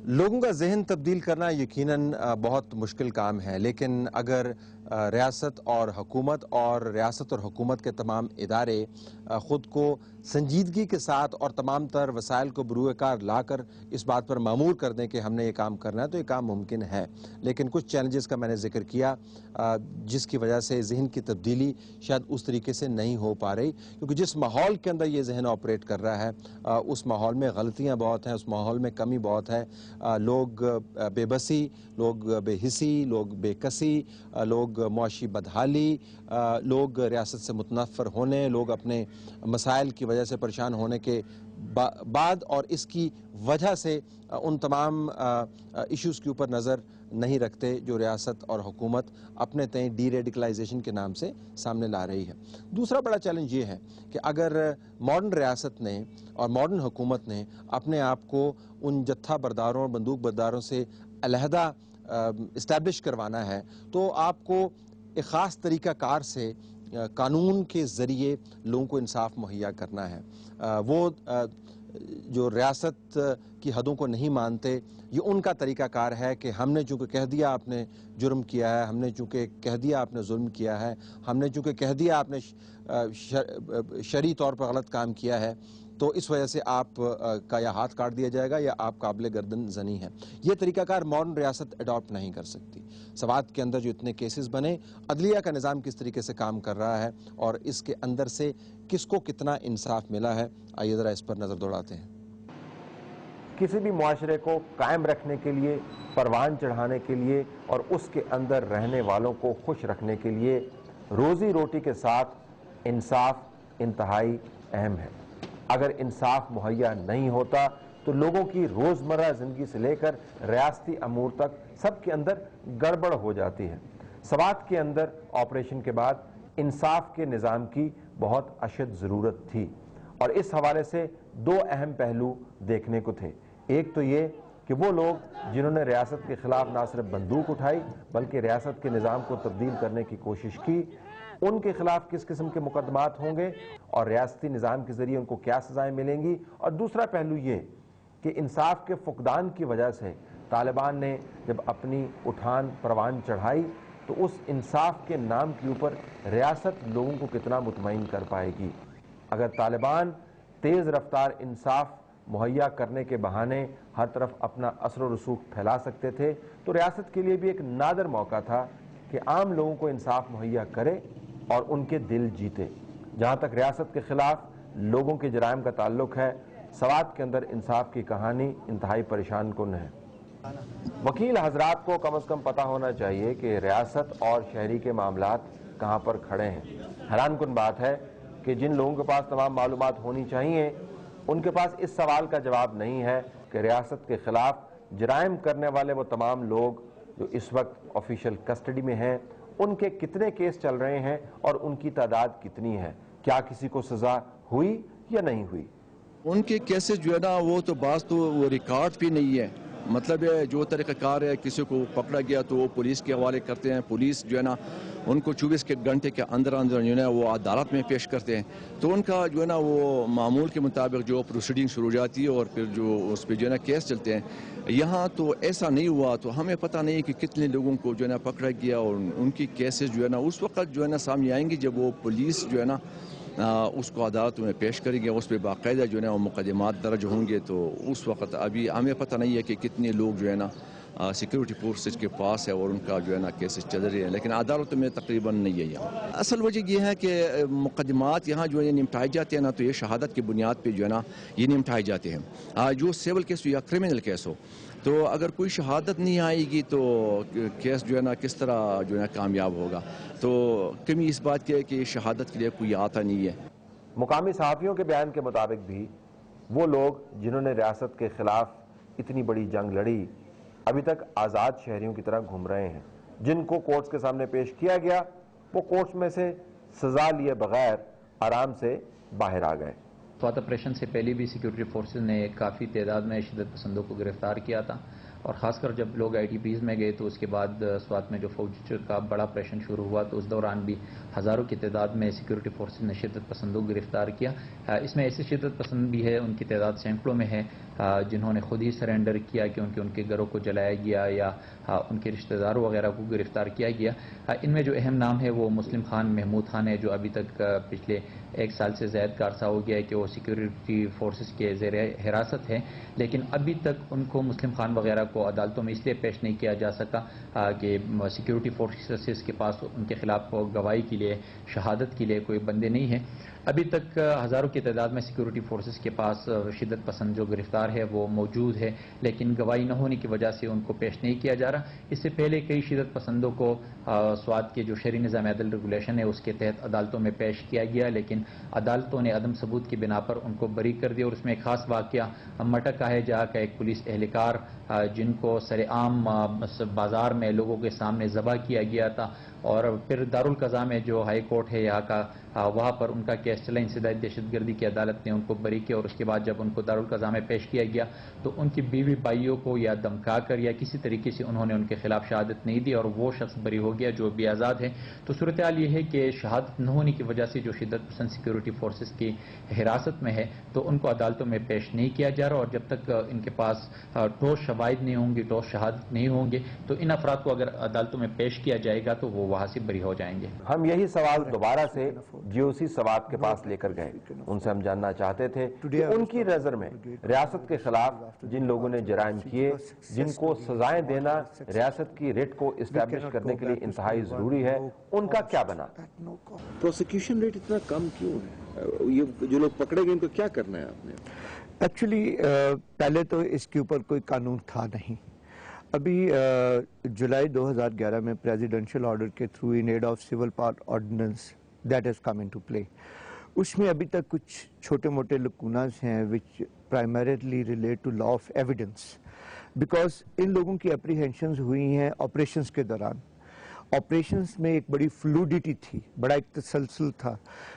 لوگوں کا ذہن تبدیل کرنا یقیناً بہت مشکل کام ہے، لیکن اگر ریاست اور حکومت کے تمام ادارے خود کو سنجیدگی کے ساتھ اور تمام تر وسائل کو بروئے کار لا کر اس بات پر مامور کر دیں کہ ہم نے یہ کام کرنا ہے تو یہ کام ممکن ہے۔ لیکن کچھ چیلنجز کا میں نے ذکر کیا جس کی وجہ سے ذہن کی تبدیلی شاید اس طریقے سے نہیں ہو پا رہی، کیونکہ جس ماحول کے اندر یہ ذہن آپریٹ کر رہا ہے اس ماحول میں غلطیاں بہت ہیں، اس ماحول میں کمی بہت ہے۔ لوگ بے بسی، لوگ بے حسی، لوگ بے کسی، لوگ معاشی بدحالی، لوگ ریاست سے متنفر ہونے، لوگ اپنے مسائل کی وجہ سے پریشان ہونے کے بعد اور اس کی وجہ سے ان تمام ایشوز کے اوپر نظر نہیں رکھتے جو ریاست اور حکومت اپنے تئیں ڈی ریڈیکلائزیشن کے نام سے سامنے لا رہی ہے۔ دوسرا بڑا چیلنج یہ ہے کہ اگر ماڈرن ریاست نے اور ماڈرن حکومت نے اپنے آپ کو ان جتھا برداروں اور بندوق برداروں سے علیحدہ اسٹیبلش کروانا ہے تو آپ کو ایک خاص طریقہ کار سے قانون کے ذریعے لوگوں کو انصاف مہیا کرنا ہے۔ وہ جو ریاست کی حدوں کو نہیں مانتے، یہ ان کا طریقہ کار ہے کہ ہم نے چونکہ کہہ دیا آپ نے جرم کیا ہے، ہم نے چونکہ کہہ دیا آپ نے ظلم کیا ہے، ہم نے چونکہ کہہ دیا آپ نے شرعی طور پر غلط کام کیا ہے، تو اس وجہ سے آپ کا یا ہاتھ کاٹ دیا جائے گا یا آپ قابل گردن زنی ہیں۔ یہ طریقہ کار ماڈرن ریاست اڈاپٹ نہیں کر سکتی۔ سوات کے اندر جو اتنے کیسز بنے، عدلیہ کا نظام کس طریقے سے کام کر رہا ہے اور اس کے اندر سے کس کو کتنا انصاف ملا ہے، آئیے ذرا اس پر نظر دوڑاتے ہیں۔ کسی بھی معاشرے کو قائم رکھنے کے لیے، پروان چڑھانے کے لیے اور اس کے اندر رہنے والوں کو خوش رکھنے کے لیے روزی روٹی کے ساتھ انصاف انتہائی اہم ہے۔ اگر انصاف مہیا نہیں ہوتا تو لوگوں کی روزمرہ زندگی سے لے کر ریاستی امور تک سب کے اندر گڑبڑ ہو جاتی ہے۔ سوات کے اندر آپریشن کے بعد انصاف کے نظام کی بہت اشد ضرورت تھی اور اس حوالے سے دو اہم پہلو دیکھنے کو تھے۔ ایک تو یہ کہ وہ لوگ جنہوں نے ریاست کے خلاف نہ صرف بندوق اٹھائی بلکہ ریاست کے نظام کو تبدیل کرنے کی کوشش کی، ان کے خلاف کس قسم کے مقدمات ہوں گے اور ریاستی نظام کے ذریعے ان کو کیا سزائیں ملیں گی۔ اور دوسرا پہلو یہ کہ انصاف کے فقدان کی وجہ سے طالبان نے جب اپنی اٹھان پروان چڑھائی تو اس انصاف کے نام کے اوپر ریاست لوگوں کو کتنا مطمئن کر پائے گی۔ اگر طالبان تیز رفتار انصاف مہیا کرنے کے بہانے ہر طرف اپنا اثر و رسوخ پھیلا سکتے تھے تو ریاست کے لیے بھی ایک نادر موقع تھا کہ عام لوگوں کو انصاف مہیا کرے اور ان کے دل جیتے۔ جہاں تک ریاست کے خلاف لوگوں کے جرائم کا تعلق ہے، سوات کے اندر انصاف کی کہانی انتہائی پریشان کن ہے۔ وکیل حضرات کو کم از کم پتہ ہونا چاہیے کہ ریاست اور شہری کے معاملات کہاں پر کھڑے ہیں۔ حیران کن بات ہے کہ جن لوگوں کے پاس تمام معلومات ہونی چاہیے ان کے پاس اس سوال کا جواب نہیں ہے کہ ریاست کے خلاف جرائم کرنے والے وہ تمام لوگ جو اس وقت آفیشیل کسٹڈی میں ہیں، ان کے کتنے کیس چل رہے ہیں اور ان کی تعداد کتنی ہے، کیا کسی کو سزا ہوئی یا نہیں ہوئی۔ ان کے کیسز جو ہے نا وہ تو بعض تو وہ ریکارڈ بھی نہیں ہے، مطلب جو طریقہ کار ہے کسی کو پکڑا گیا تو وہ پولیس کے حوالے کرتے ہیں، پولیس جو ہے نا ان کو 24 گھنٹے کے اندر جو ہے وہ عدالت میں پیش کرتے ہیں، تو ان کا جو ہے نا وہ معمول کے مطابق جو پروسیڈنگ شروع ہو جاتی ہے اور پھر جو اس پہ جو ہے نا کیس چلتے ہیں۔ یہاں تو ایسا نہیں ہوا، تو ہمیں پتہ نہیں کہ کتنے لوگوں کو جو ہے نا پکڑا گیا اور ان کی کیسز جو ہے نا اس وقت جو ہے نا سامنے آئیں گی جب وہ پولیس جو ہے نا اس کو عدالت میں پیش کریں گے، اس پہ باقاعدہ جو ہے نا وہ مقدمات درج ہوں گے، تو اس وقت ابھی ہمیں پتہ نہیں ہے کہ کتنے لوگ جو ہے نا سیکورٹی فورسز کے پاس ہے اور ان کا جو ہے نا کیسز چل رہے ہیں، لیکن عدالت میں تقریباً نہیں ہے یہاں۔ اصل وجہ یہ ہے کہ مقدمات یہاں جو ہے نمٹائے جاتے ہیں نا تو یہ شہادت کی بنیاد پہ جو ہے نا یہ نمٹائے جاتے ہیں۔ جو سیول کیس ہو یا کرمنل کیس ہو، تو اگر کوئی شہادت نہیں آئے گی تو کیس جو ہے نا کس طرح جو ہے نا کامیاب ہوگا، تو کمی اس بات کی ہے کہ شہادت کے لیے کوئی آتا نہیں ہے۔ مقامی صحافیوں کے بیان کے مطابق بھی وہ لوگ جنہوں نے ریاست کے خلاف اتنی بڑی جنگ لڑی ابھی تک آزاد شہریوں کی طرح گھوم رہے ہیں۔ جن کو کورٹس کے سامنے پیش کیا گیا وہ کورٹس میں سے سزا لیے بغیر آرام سے باہر آ گئے۔ سوات آپریشن سے پہلے بھی سیکورٹی فورسز نے کافی تعداد میں شدت پسندوں کو گرفتار کیا تھا اور خاص کر جب لوگ آئی ٹی پیز میں گئے تو اس کے بعد سوات میں جو فوج کا بڑا آپریشن شروع ہوا تو اس دوران بھی ہزاروں کی تعداد میں سیکورٹی فورسز نے شدت پسندوں کو گرفتار کیا. اس میں ایسے شدت پسند بھی ہے، ان کی تعداد سینکڑوں میں ہے، جنہوں نے خود ہی سرنڈر کیا کہ ان کے گھروں کو جلایا گیا یا ان کے رشتہ داروں وغیرہ کو گرفتار کیا گیا. ان میں جو اہم نام ہے وہ مسلم خان محمود خان ہے، جو ابھی تک پچھلے 1 سال سے زائد کا عرصہ ہو گیا ہے کہ وہ سیکورٹی فورسز کے زیر حراست ہے، لیکن ابھی تک ان کو مسلم خان وغیرہ کو عدالتوں میں اس لیے پیش نہیں کیا جا سکا کہ سیکورٹی فورسز کے پاس ان کے خلاف گواہی کے لیے، شہادت کے لیے کوئی بندے نہیں ہیں. ابھی تک ہزاروں کی تعداد میں سیکورٹی فورسز کے پاس شدت پسند جو گرفتار ہے وہ موجود ہے، لیکن گواہی نہ ہونے کی وجہ سے ان کو پیش نہیں کیا جا رہا. اس سے پہلے کئی شدت پسندوں کو سوات کے جو شہری نظام عدل ریگولیشن ہے اس کے تحت عدالتوں میں پیش کیا گیا، لیکن عدالتوں نے عدم ثبوت کی بنا پر ان کو بری کر دیا. اور اس میں ایک خاص واقعہ مٹک کا ہے جہاں کا ایک پولیس اہلکار جن کو سر عام بازار میں لوگوں کے سامنے ذبح کیا گیا تھا، اور پھر دارالقضا میں جو ہائی کورٹ ہے یہاں کا، وہاں پر ان کا کیس چلا. انسداد دہشت گردی کی عدالت نے ان کو بری کیا، اور اس کے بعد جب ان کو دارالقضا میں پیش کیا گیا تو ان کی بیوی بھائیوں کو یا دمکا کر یا کسی طریقے سے انہوں نے ان کے خلاف شہادت نہیں دی اور وہ شخص بری ہو گیا جو بھی آزاد ہے. تو صورتحال یہ ہے کہ شہادت نہ ہونے کی وجہ سے جو شدت پسند سیکورٹی فورسز کی حراست میں ہے تو ان کو عدالتوں میں پیش نہیں کیا جا رہا، اور جب تک ان کے پاس ٹھوس شواہد نہیں ہوں گے، ٹھوس شہادت نہیں ہوں گے، تو ان افراد کو اگر عدالتوں میں پیش کیا جائے گا تو وہ وہاں سے بری ہو جائیں گے. ہم یہی سوال دوبارہ سے جی او سی سوات کے پاس لے کر گئے. ان سے ہم جاننا چاہتے تھے کہ ان کی نظر میں ریاست کے خلاف جن لوگوں نے جرائم کیے، جن کو سزائیں دینا ریاست کی ریٹ کو اسٹیبلش کرنے کے لیے انتہائی ضروری ہے، ان کا کیا بنا؟ پروسیکیوشن ریٹ اتنا کم کیوں ہے؟ یہ جو لوگ پکڑے گئے ان کو کیا کرنا ہے آپ نے؟ ایکچولی پہلے تو اس کے اوپر کوئی قانون تھا نہیں. ابھی جولائی 2011 میں پریزیڈنشل آرڈر کے through in aid of civil power ordinance that has come into play. اس میں ابھی تک کچھ چھوٹے موٹے لکوناز ہیں which primarily relate to law of evidence, because ان لوگوں کی اپریہینشنز ہوئی ہیں آپریشنز کے دوران. آپریشنز میں ایک بڑی فلوڈیٹی تھی، بڑا ایک تسلسل تھا.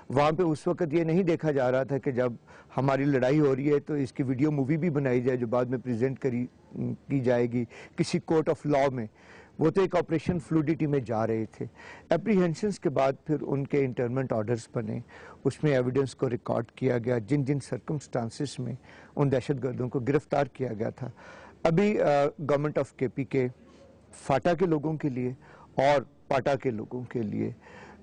وہاں پہ اس وقت یہ نہیں دیکھا جا رہا تھا کہ جب ہماری لڑائی ہو رہی ہے تو اس کی ویڈیو مووی بھی بنائی جائے جو بعد میں پریزنٹ کی جائے گی کسی کورٹ آف لا میں. وہ تو ایک آپریشن فلوڈیٹی میں جا رہے تھے. اپریہینشنز کے بعد پھر ان کے انٹرمنٹ آرڈرز بنے، اس میں ایویڈنس کو ریکارڈ کیا گیا، جن جن سرکمسٹانسز میں ان دہشت گردوں کو گرفتار کیا گیا تھا. ابھی گورنمنٹ آف کے پی کے فاٹا کے لوگوں کے لیے اور پاٹا کے لوگوں کے لیے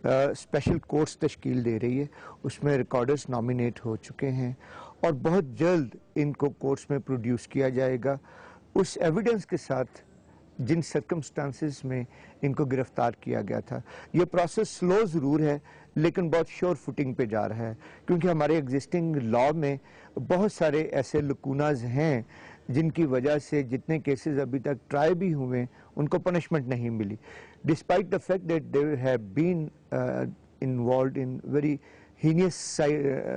اسپیشل کورٹس تشکیل دے رہی ہے. اس میں ریکارڈرز نامینیٹ ہو چکے ہیں اور بہت جلد ان کو کورٹس میں پروڈیوس کیا جائے گا اس ایویڈنس کے ساتھ جن سرکمسٹانسز میں ان کو گرفتار کیا گیا تھا. یہ پروسیس سلو ضرور ہے لیکن بہت شور فوٹنگ پہ جا رہا ہے، کیونکہ ہمارے ایگزسٹنگ لا میں بہت سارے ایسے لکوناز ہیں جن کی وجہ سے جتنے کیسز ابھی تک ٹرائی بھی ہوئے ان کو پنشمنٹ نہیں ملی، despite the fact that they have been involved in very heinous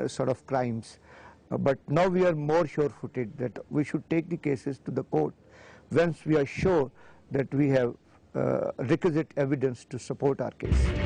sort of crimes. But now we are more sure-footed that we should take the cases to the court once we are sure that we have requisite evidence to support our case.